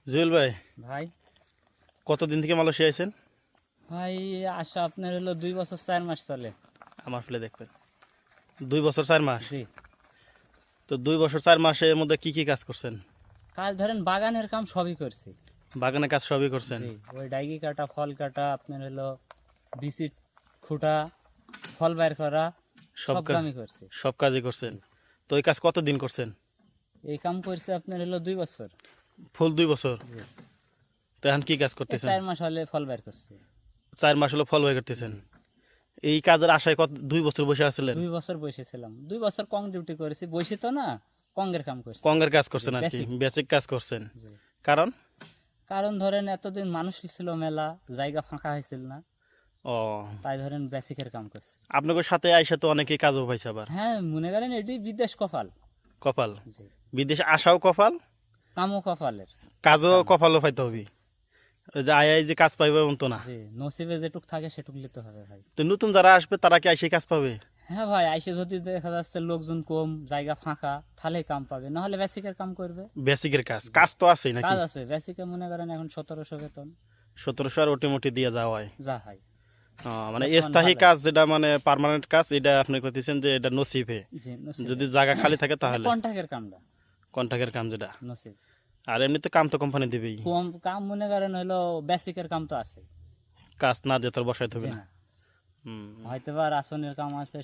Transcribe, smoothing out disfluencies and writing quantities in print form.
জুয়েল ভাই, ভাই কতদিন থেকে মালয়েশিয়া আছেন? ভাই আসা আপনার হলো 2 বছর 4 মাস চলে। আমার ফেলে দেখবেন 2 বছর 4 মাস। জি, তো 2 বছর 4 মাসের মধ্যে কি কি কাজ করছেন? কাজ ধরেন বাগানের কাম সবই করছি। বাগানে কাজ সবই করছেন? জি, ওই ডাইগি কাটা, ফল কাটা, আপনার হলো বিচি খুঁটা, ফল বাইর করা, সব সব কাজ কামই করছি। সব কাজই করছেন। তো এই কাজ কতদিন করছেন? এই কাম করছে আপনার হলো 2 বছর। ফুল 2 বছর। জি, তো এখন কি কাজ এই করতেছেন? 4 মাস হলে ফল বাইর করছি। 4 মাস হলো ফল বের করতেছেন। এই কাজের আশায় 2 বছর বসে আছিলেন? 2 বছর বসেছিলাম, 2 বছর কং ডিউটি করেছি, বসে তো না, কঙ্গের কাম করছি। কঙ্গের কাজ করছেন আর কি, Basic। বেসিক কাজ করছেন। জি, কারণ কারণ ধরেন এতদিন মানুষ ছিল মেলা, জায়গা ফাঁকা হয়েছিল না, ও তাই ধরেন বেসিকের কাম করছি। আপনাদের সাথে আইসা তো অনেকেই কাজও পাইছে আবার। হ্যাঁ, মনে করেন এটি বিদেশ কপাল। কপাল, জি, বিদেশে আসাও কপাল, কামও কপালের। কাজও কাম। কপালও পাইতে হবে। ওই যে আই যে কাজ পাইবে এমন তো না। জি, নসিবে যেটুক থাকে সেটুক নিতে হবে ভাই। তো নতুন যারা আসবে তারা কি আইসে কাজ পাবে? হ্যাঁ ভাই, আইসে যদি দেখা যাচ্ছে লোকজন কম, জায়গা ফাঁকা, তাহলে কাম পাবে, নাহলে বেসিকের কাম করবে। বেসিকের কাজ, কাজ তো আছেই নাকি? কাজ আছে, বেসিকে মনে করেন এখন 1700 বেতন 1700 আর ওটিমোটি দিয়ে যাওয়া হয়। যা হয়। মানে বর্তমান স্থায়ী ভালো। কাজ যেটা মানে পার্মানেন্ট কাজ, এটা আপনি কইতেছেন যে এটা নসিবে। জি, নসিবে। যদি জায়গা খালি থাকে তাহলে কন্ট্রাক্টের কামটা কন্ট্রাক্টের কাম যেটা। নসিব। আর এমনিতে কাম তো কোম্পানি দিবেই। কম কাম মনে করেন হলো বেসিকের কাম তো আছে। কাজ না দিয়ে তোর বসাইতে হবে জি না। না, হুম। হয়তো বা রাসনের কাম আছে,